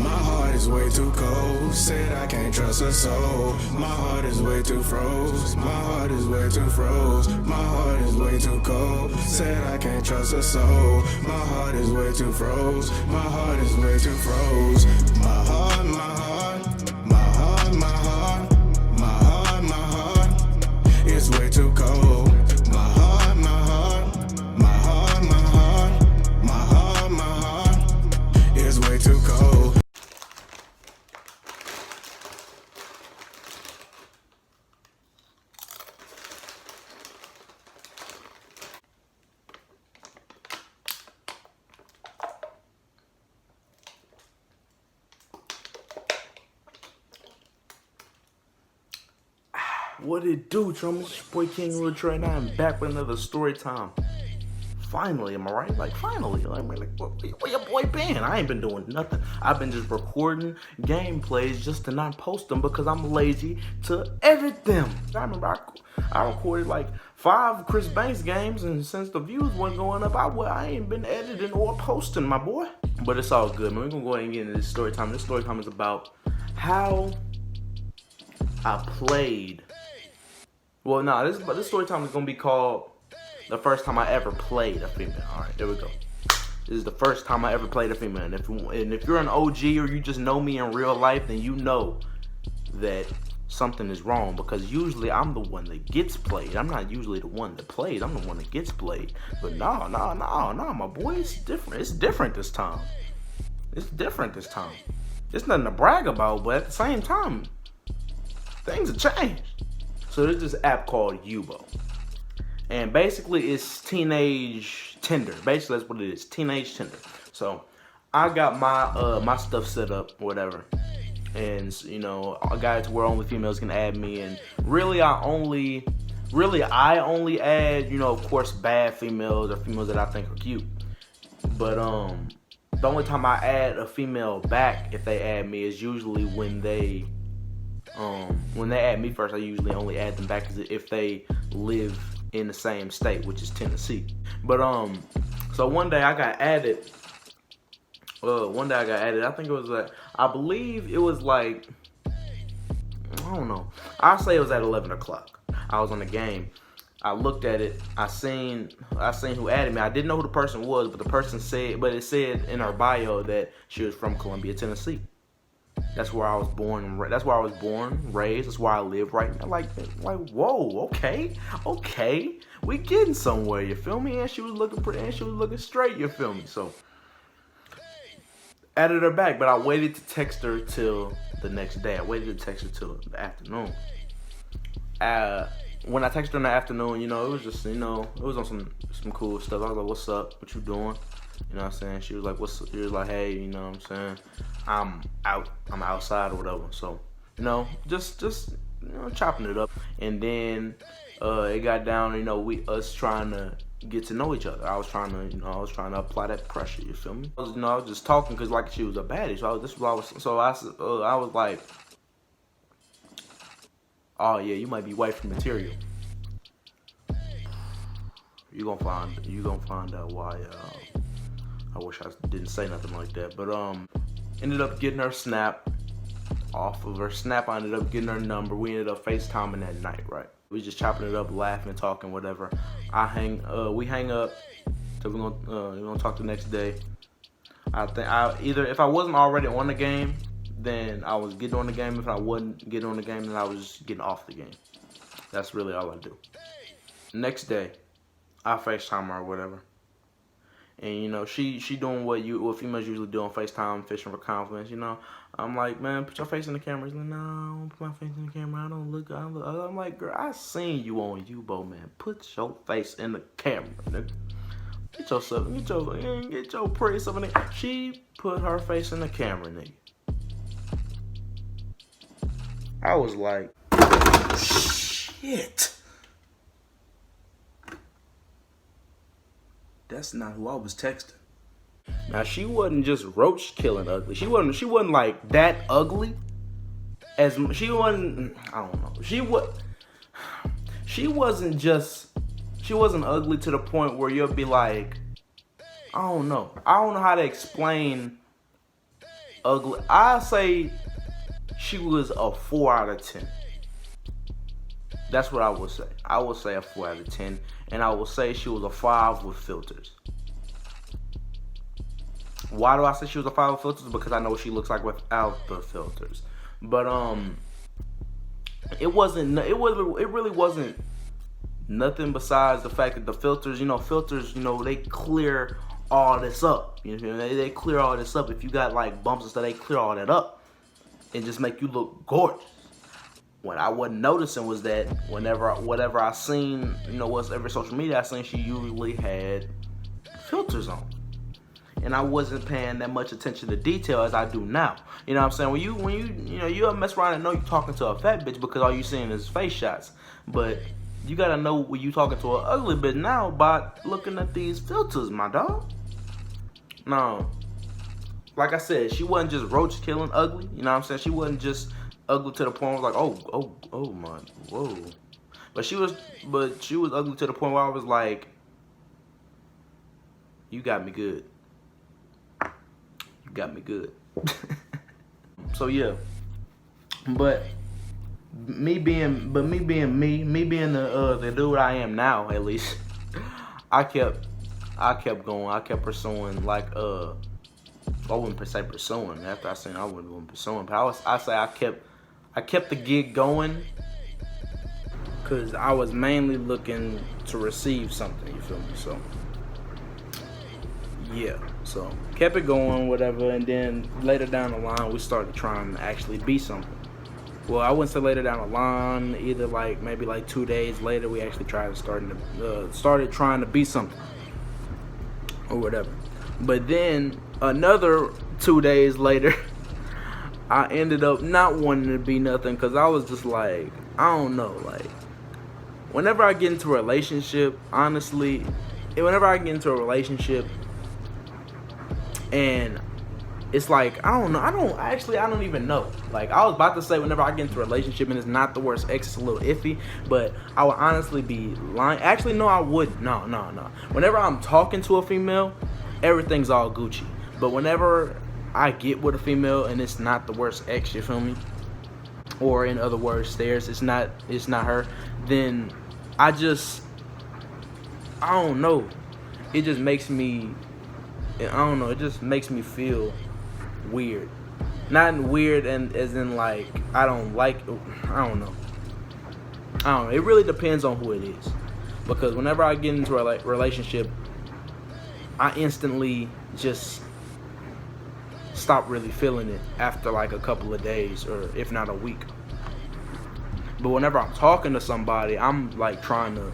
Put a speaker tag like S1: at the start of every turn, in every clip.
S1: My heart is way too cold. Said I can't trust a soul. My heart is way too froze. My heart is way too froze. My heart is way too cold. Said I can't trust a soul. My heart is way too froze. My heart is way too froze. My heart, my heart, my heart, my heart, my heart, my heart is way too cold. My heart, my heart, my heart, my heart, my heart, my heart is way too cold.
S2: What it do, Trumpets? It's your boy King Rich right now. I'm back with another story time. Finally, am I right? Like, finally. Like where your boy been? I ain't been doing nothing. I've been just recording gameplays just to not post them because I'm lazy to edit them. I remember I recorded like 5 Chris Banks games, and since the views weren't going up, I ain't been editing or posting, my boy. But it's all good, man. We're gonna go ahead and get into this story time. This story time is about how I played. Well, nah, this story time is gonna be called the first time I ever played a female. All right, there we go. This is the first time I ever played a female, and if you're an OG or you just know me in real life, then you know that something is wrong, because usually I'm the one that gets played. I'm not usually the one that plays. I'm the one that gets played. But no, my boy, it's different. It's different this time. It's different this time. It's nothing to brag about, but at the same time, things have changed. So there's this app called Yubo, and basically it's teenage Tinder. Basically that's what it is, teenage Tinder. So I got my stuff set up, whatever, and you know, I got it to where only females can add me, and really I only add, you know, of course, bad females or females that I think are cute. But the only time I add a female back if they add me is usually when they add me first. I usually only add them back if they live in the same state, which is Tennessee. But so one day I got added. I think it was I believe it was like, I don't know. I'll say it was at 11 o'clock. I was on the game. I looked at it. I seen who added me. I didn't know who the person was, but it said in her bio that she was from Columbia, Tennessee. That's where I was born. That's where I was born, raised. That's where I live right now. Like, whoa, okay, we getting somewhere. You feel me? And she was looking pretty, and she was looking straight. You feel me? So added her back, but I waited to text her till the next day. I waited to text her till the afternoon. When I texted her in the afternoon, you know, it was just, you know, it was on some cool stuff. I was like, "What's up? What you doing?" You know what I'm saying? She was like, she was like, "Hey, you know what I'm saying? I'm outside or whatever." So, you know, just you know, chopping it up. And then it got down, you know, us trying to get to know each other. I was trying to apply that pressure, you feel me? I was just talking because like she was a baddie. So I was like, "Oh yeah, you might be wife material." You gonna find out why. I wish I didn't say nothing like that, but ended up getting her Snap. Off of her Snap, I ended up getting her number. We ended up FaceTiming that night, right? We just chopping it up, laughing, talking, whatever. We hang up. So we're gonna talk the next day. I think if I wasn't already on the game, then I was getting on the game. If I wasn't getting on the game, then I was just getting off the game. That's really all I do. Next day, I FaceTime her or whatever. And you know, she doing what females usually do on FaceTime, fishing for compliments. You know, I'm like, "Man, put your face in the camera." She's like, "No, I don't put my face in the camera. I don't look." I'm like, "Girl, I seen you on Yubo, man. Put your face in the camera, nigga. Get your pretty stuff in there." She put her face in the camera, nigga. I was like, shit. That's not who I was texting. Now she wasn't just roach killing ugly. She wasn't like that ugly. She wasn't ugly to the point where you'll be like, I don't know how to explain ugly. I say she was a 4 out of 10. That's what I would say. I would say a 4 out of 10, and I would say she was a 5 with filters. Why do I say she was a 5 with filters? Because I know what she looks like without the filters. But it really wasn't nothing besides the fact that the filters, they clear all this up. They clear all this up. If you got like bumps and stuff, they clear all that up and just make you look gorgeous. What I wasn't noticing was that whatever I seen, whatever social media I seen, she usually had filters on. And I wasn't paying that much attention to detail as I do now. You know what I'm saying? When you mess around and know you're talking to a fat bitch because all you seeing is face shots. But you gotta know when you talking to an ugly bitch now by looking at these filters, my dog. No. Like I said, she wasn't just roach killing ugly. You know what I'm saying? She wasn't just ugly to the point where I was like, oh my, whoa. But she was ugly to the point where I was like, you got me good. You got me good. So yeah. But me being the dude I am now, at least, I kept going. I kept pursuing, like, I wouldn't say pursuing. After I said I wasn't pursuing, but I kept the gig going because I was mainly looking to receive something. You feel me? So yeah, so kept it going, whatever, and then later down the line, we started trying to actually be something. Well, I wouldn't say later down the line, either maybe 2 days later, we actually started trying to be something or whatever. But then another 2 days later, I ended up not wanting to be nothing because I was just like, I don't know, like, whenever I get into a relationship, honestly, and it's like, I don't even know. Like, I was about to say whenever I get into a relationship and it's not the worst ex, it's a little iffy, but I would honestly be lying. Actually, no, I wouldn't. No. Whenever I'm talking to a female, everything's all Gucci. But whenever I get with a female and it's not the worst ex, you feel me? Or in other words, it's not her, then I don't know. It just makes me, it just makes me feel weird. Not weird and as in like I don't know. It really depends on who it is. Because whenever I get into a relationship, I instantly just stop really feeling it after like a couple of days or if not a week. But whenever I'm talking to somebody, I'm like trying to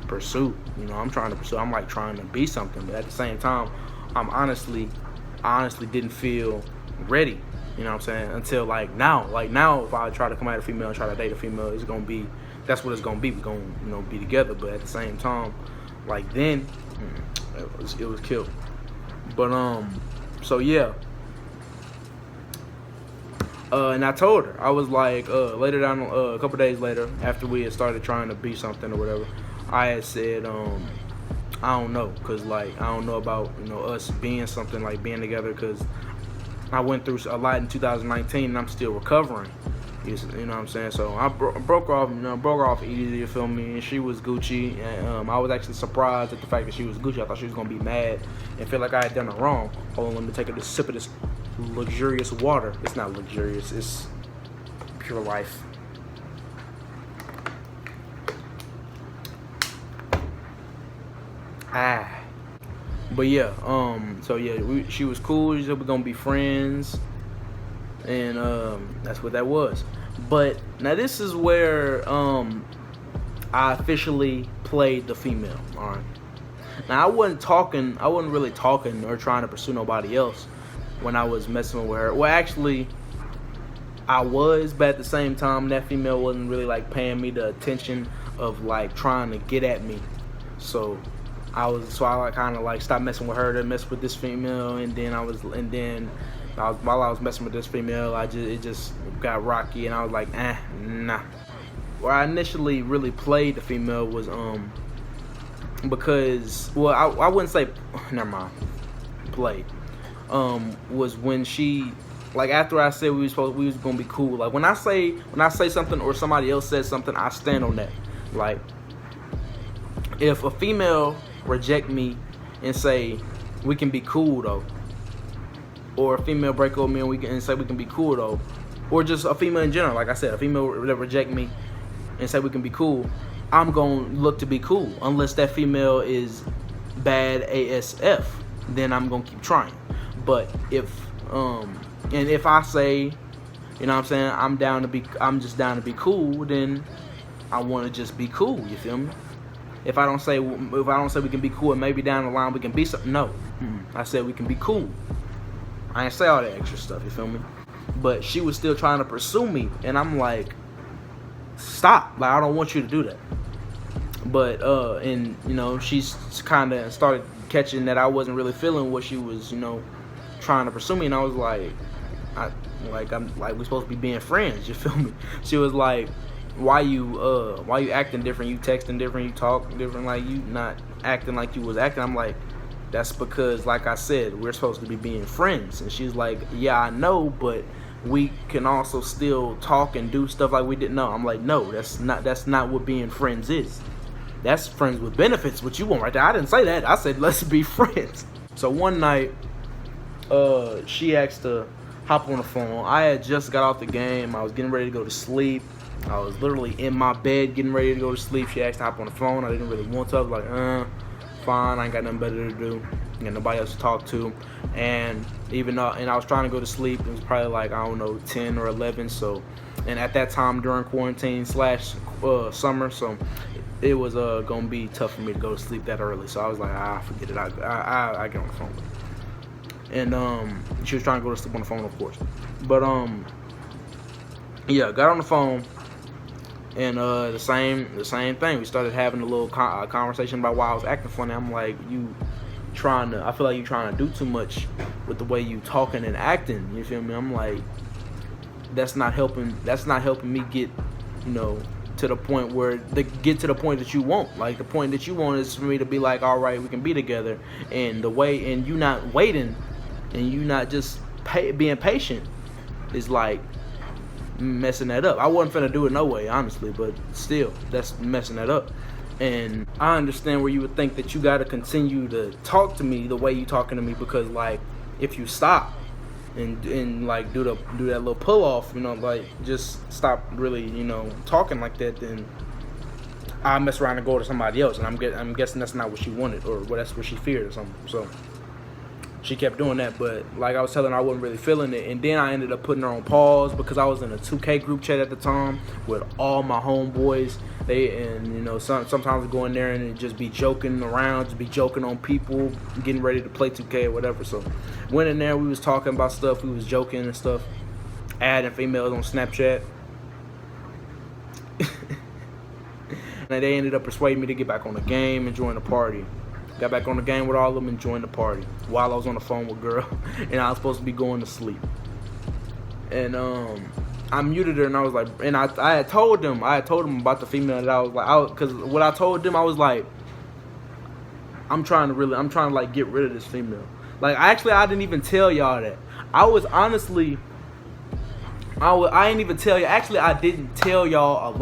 S2: pursue. I'm like trying to be something. But at the same time, I honestly didn't feel ready. You know what I'm saying? Until like now, if I try to come at a female and try to date a female, that's what it's gonna be. We're gonna, be together. But at the same time, like then, it was killed. But so yeah. And I told her, I was like, later down, a couple days later, after we had started trying to be something or whatever, I had said, I don't know, cause like I don't know about us being something, like being together, cause I went through a lot in 2019 and I'm still recovering. You know what I'm saying? So I broke off easy, you feel me? And she was Gucci, and I was actually surprised at the fact that she was Gucci. I thought she was gonna be mad and feel like I had done her wrong. Hold on, let me take a sip of this luxurious water. It's not luxurious, it's pure life. But yeah, so yeah, she was cool. She said we're gonna be friends, and that's what that was. But now this is where I officially played the female. All right. Now I wasn't really talking or trying to pursue nobody else when I was messing with her. Well, actually, I was, but at the same time, that female wasn't really like paying me the attention of like trying to get at me. So I kind of like stopped messing with her to mess with this female, and then while I was messing with this female, it just got rocky, and I was like, nah. Where I initially really played the female was because, well, I wouldn't say, never mind, played, was when she Like after I said we was gonna be cool. Like when I say something or somebody else says something, I stand on that. Like if a female reject me and say we can be cool though, or a female break up with me and say we can be cool though, or just a female in general, like I said, a female that reject me and say we can be cool, I'm gonna look to be cool. Unless that female is bad ASF, then I'm gonna keep trying. But if I say, you know what I'm saying, I'm just down to be cool, then I want to just be cool. You feel me? If I don't say we can be cool and maybe down the line we can be something, no. I said we can be cool. I didn't say all that extra stuff. You feel me? But she was still trying to pursue me, and I'm like, stop! Like I don't want you to do that. But and you know, she's kind of started catching that I wasn't really feeling what she was, you know, trying to pursue me, and I was like, I'm like, we're supposed to be being friends. You feel me? She was like, why you acting different? You texting different? You talk different? Like you not acting like you was acting? I'm like, that's because, like I said, we're supposed to be being friends. And she's like, yeah, I know, but we can also still talk and do stuff like we didn't know. I'm like, no, that's not what being friends is. That's friends with benefits, what you want right there. I didn't say that. I said, let's be friends. So one night, she asked to hop on the phone. I had just got off the game. I was getting ready to go to sleep. I was literally in my bed getting ready to go to sleep. She asked to hop on the phone. I didn't really want to. I was like, fine. I ain't got nothing better to do. I got nobody else to talk to. And I was trying to go to sleep. It was probably like, I don't know, 10 or 11. So, and at that time during quarantine / summer, so it was gonna be tough for me to go to sleep that early. So I was like, forget it. I get on the phone with her. And she was trying to go to sleep on the phone, of course. But yeah, got on the phone, and the same thing. We started having a little conversation about why I was acting funny. I'm like, I feel like you trying to do too much with the way you talking and acting. You feel me? I'm like, that's not helping me get, you know, to the point that you want. Like the point that you want is for me to be like, all right, we can be together. And you not waiting, and you not just being patient is like messing that up. I wasn't finna do it no way, honestly, but still, that's messing that up. And I understand where you would think that you gotta continue to talk to me the way you talking to me, because like if you stop and like do that little pull off, you know, like just stop really, you know, talking like that, then I mess around and go to somebody else. And I'm guessing that's not what she wanted, or that's what she feared or something. So she kept doing that, but like I was telling her, I wasn't really feeling it. And then I ended up putting her on pause because I was in a 2K group chat at the time with all my homeboys. You know, sometimes we go in there and just be joking around, just be joking on people, getting ready to play 2K or whatever. So went in there, we was talking about stuff, we was joking and stuff, adding females on Snapchat. And they ended up persuading me to get back on the game and join the party. Got back on the game with all of them and joined the party while I was on the phone with girl, and I was supposed to be going to sleep. And I muted her, and I was like, and I had told them about the female that I was like, because what I told them, I was like, I'm trying to like get rid of this female. Like I didn't even tell y'all that. I didn't even tell you. Actually, I didn't tell y'all a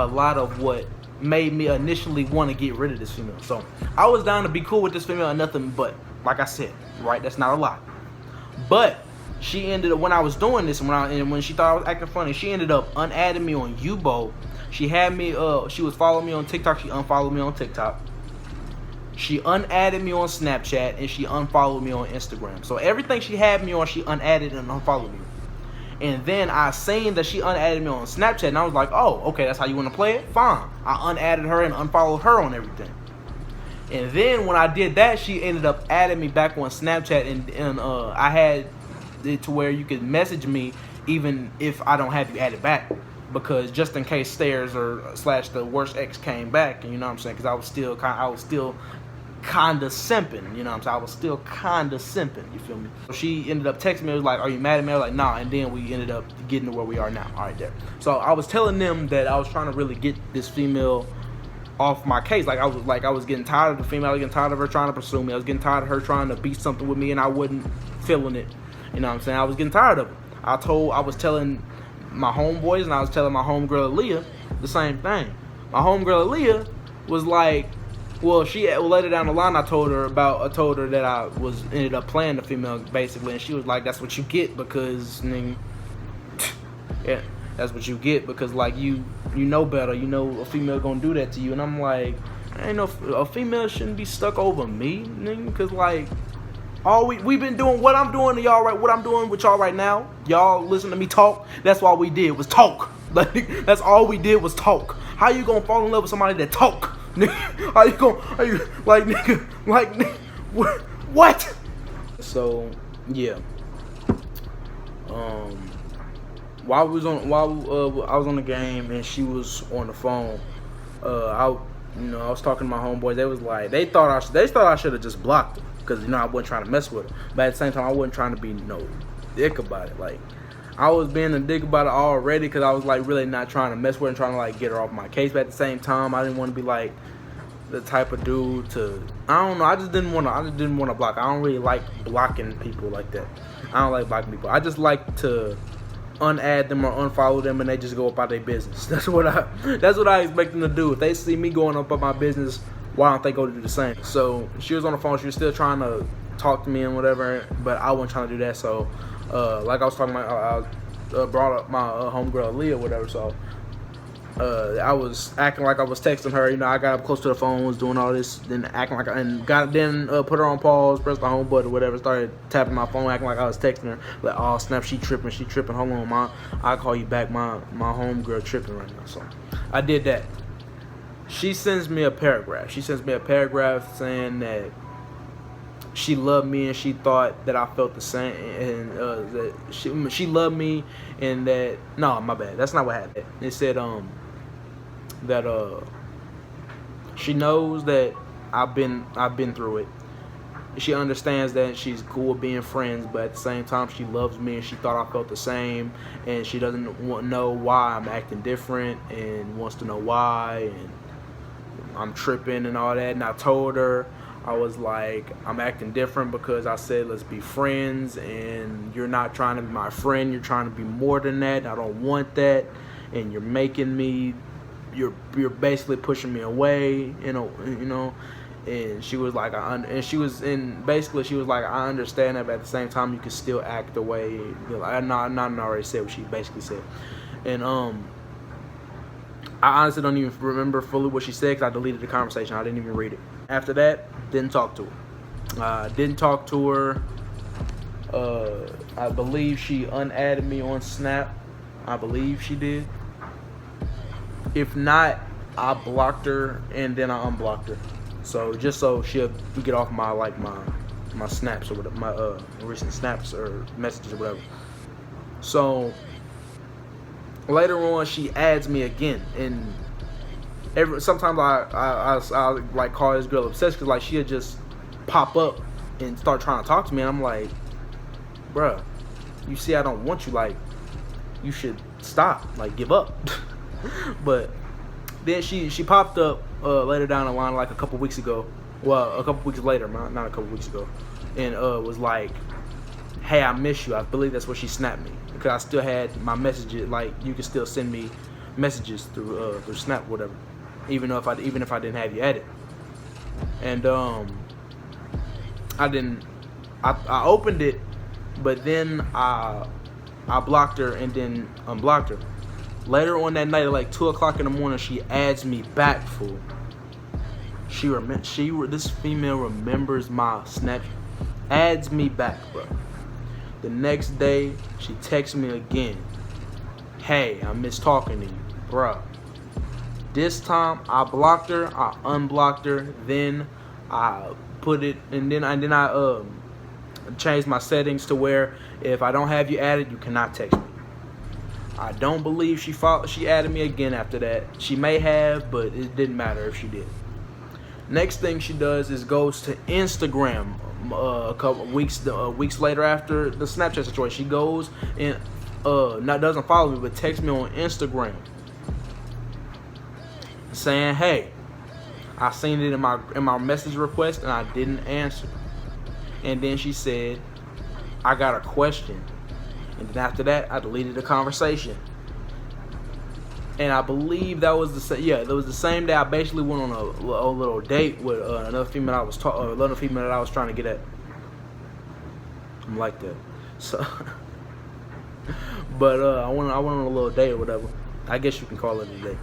S2: lot of what made me initially want to get rid of this female. So I was down to be cool with this female and nothing, but like I said, right, that's not a lot. But she ended up, when I was doing this, when she thought I was acting funny, she ended up unadding me on Yubo. She had me, she was following me on TikTok. She unfollowed me on TikTok. She unadded me on Snapchat, and she unfollowed me on Instagram. So everything she had me on, she unadded and unfollowed me. And then I seen that she unadded me on Snapchat, and I was like, oh, okay, that's how you want to play it? Fine. I unadded her and unfollowed her on everything. And then when I did that, she ended up adding me back on Snapchat, and I had it to where you could message me even if I don't have you added back, because just in case stairs or / the worst ex came back, and you know what I'm saying, because I was still kinda simping, you know what I'm saying? I was still kinda simping, you feel me? So she ended up texting me, it was like, are you mad at me? I was like, nah, and then we ended up getting to where we are now, alright there. So I was telling them that I was trying to really get this female off my case. I was getting tired of the female, I was getting tired of her trying to pursue me, I was getting tired of her trying to be something with me, and I wasn't feeling it. You know what I'm saying? I was getting tired of it. I was telling my homeboys and I was telling my homegirl Aaliyah the same thing. My homegirl Aaliyah was like, well, later down the line, I told her that I ended up playing the female basically, and she was like, "That's what you get because, yeah, that's what you get because like you know better. You know a female gonna do that to you." And I'm like, ain't no a female shouldn't be stuck over me, nigga, because like all we've been doing what I'm doing to y'all right, what I'm doing with y'all right now. Y'all listen to me talk. That's all we did was talk. Like that's all we did was talk. How you gonna fall in love with somebody that talk? What? So yeah. While I was on the game and she was on the phone, I was talking to my homeboys. They was like, they thought I should have just blocked her because I wasn't trying to mess with her. But at the same time, I wasn't trying to be no dick about it. Like I was being a dick about it already because I was like really not trying to mess with her and trying to like get her off my case. But at the same time, I didn't want to be like the type of dude to, I don't know, I just didn't want to block. I don't really like blocking people like that. I don't like blocking people. I just like to unadd them or unfollow them and they just go about their business. That's what I expect them to do. If they see me going about my business, why don't they go to do the same? So she was on the phone. She was still trying to talk to me and whatever, but I wasn't trying to do that. So like I was talking about, I brought up my homegirl Leah, whatever. So I was acting like I was texting her. I got up close to the phone, was doing all this, then acting like put her on pause, pressed the home button, whatever. Started tapping my phone, acting like I was texting her. Like, oh snap, she tripping. Hold on, I'll call you back. My homegirl tripping right now. So I did that. She sends me a paragraph. Saying that she loved me and she thought that I felt the same, and that she loved me, and that no, my bad. That's not what happened. It said that she knows that I've been through it. She understands that she's cool with being friends, but at the same time she loves me and she thought I felt the same, and she doesn't know why I'm acting different and wants to know why, and I'm tripping and all that. And I told her, I was like, I'm acting different because I said let's be friends, and you're not trying to be my friend, you're trying to be more than that. I don't want that, and you're making me, you're basically pushing me away, you know. And she was like, she was like, I understand that, but at the same time you can still act the way. I already said what she basically said, and I honestly don't even remember fully what she said because I deleted the conversation. I didn't even read it. After that, didn't talk to her. I believe she unadded me on Snap. I believe she did. If not, I blocked her and then I unblocked her. So just so she'll get off my snaps or whatever, my recent snaps or messages or whatever. So later on, she adds me again, and sometimes I like call this girl obsessed because like she'll just pop up and start trying to talk to me, and I'm like, bruh, you see I don't want you, like you should stop, like give up. But then she popped up later down the line, like a couple weeks ago. Well, a couple weeks later, not a couple weeks ago, and was like, "Hey, I miss you." I believe that's what she snapped me because I still had my messages. Like you can still send me messages through Snap, whatever, even if I didn't have you added. And I opened it, but then I blocked her and then unblocked her. Later on that night at like 2 o'clock in the morning, she adds me back, fool. This female remembers my Snap, adds me back, bro. The next day, she texts me again. Hey, I miss talking to you, bro. This time, I blocked her, I unblocked her, then I put it, and then I changed my settings to where if I don't have you added, you cannot text me. I don't believe she added me again after that. She may have, but it didn't matter if she did. Next thing she does is goes to Instagram. A couple weeks later after the Snapchat situation, she goes and doesn't follow me, but texts me on Instagram saying, "Hey, I seen it in my message request and I didn't answer." And then she said, I got a question. And then after that, I deleted the conversation. And I believe that was that was the same day I basically went on a little date with another female another female that I was trying to get at. I'm like that. So, but I went on a little date or whatever. I guess you can call it a date.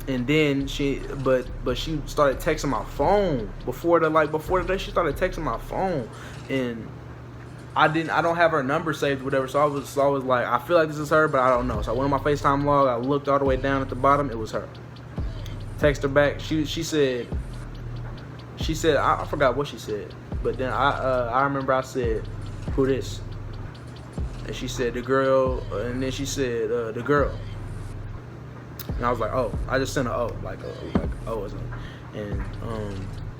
S2: And then she started texting my phone before the day. She started texting my phone, and I don't have her number saved or whatever. So I was like, I feel like this is her, but I don't know. So I went on my FaceTime log. I looked all the way down at the bottom. It was her. Text her back. She said I forgot what she said, but then I remember I said, who this? And she said the girl, and then she said the girl. And I was like, oh, I just sent an O, like oh or something. And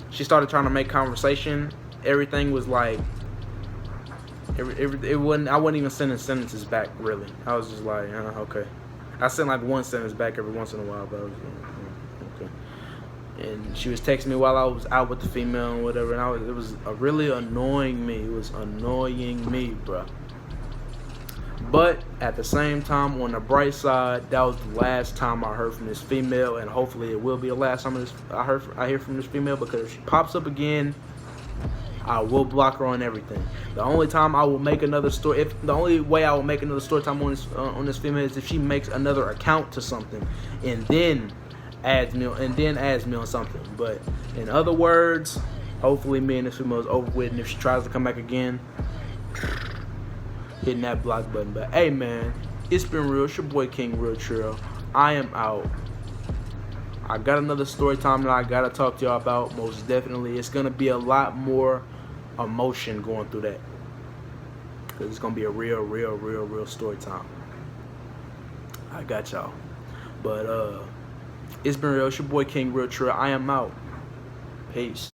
S2: she started trying to make conversation. Everything was like, it wasn't. I wasn't even sending sentences back really. I was just like, okay. I sent like one sentence back every once in a while, but I was okay. And she was texting me while I was out with the female and whatever, and it was really annoying me. It was annoying me, bro. But at the same time, on the bright side, that was the last time I heard from this female, and hopefully it will be the last time I hear from this female, because if she pops up again, I will block her on everything. The only time I will make another story, the only way I will make another story time on this female is if she makes another account to something, and then adds me on something. But in other words, hopefully me and this female is over with, and if she tries to come back again, hitting that block button. But hey man, it's been real. It's your boy King Real Trail. I am out. I got another story time that I gotta talk to y'all about. Most definitely, it's gonna be a lot more emotion going through that, because it's gonna be a real story time. I got y'all. But it's been real. It's your boy King Real Trail. I am out. Peace.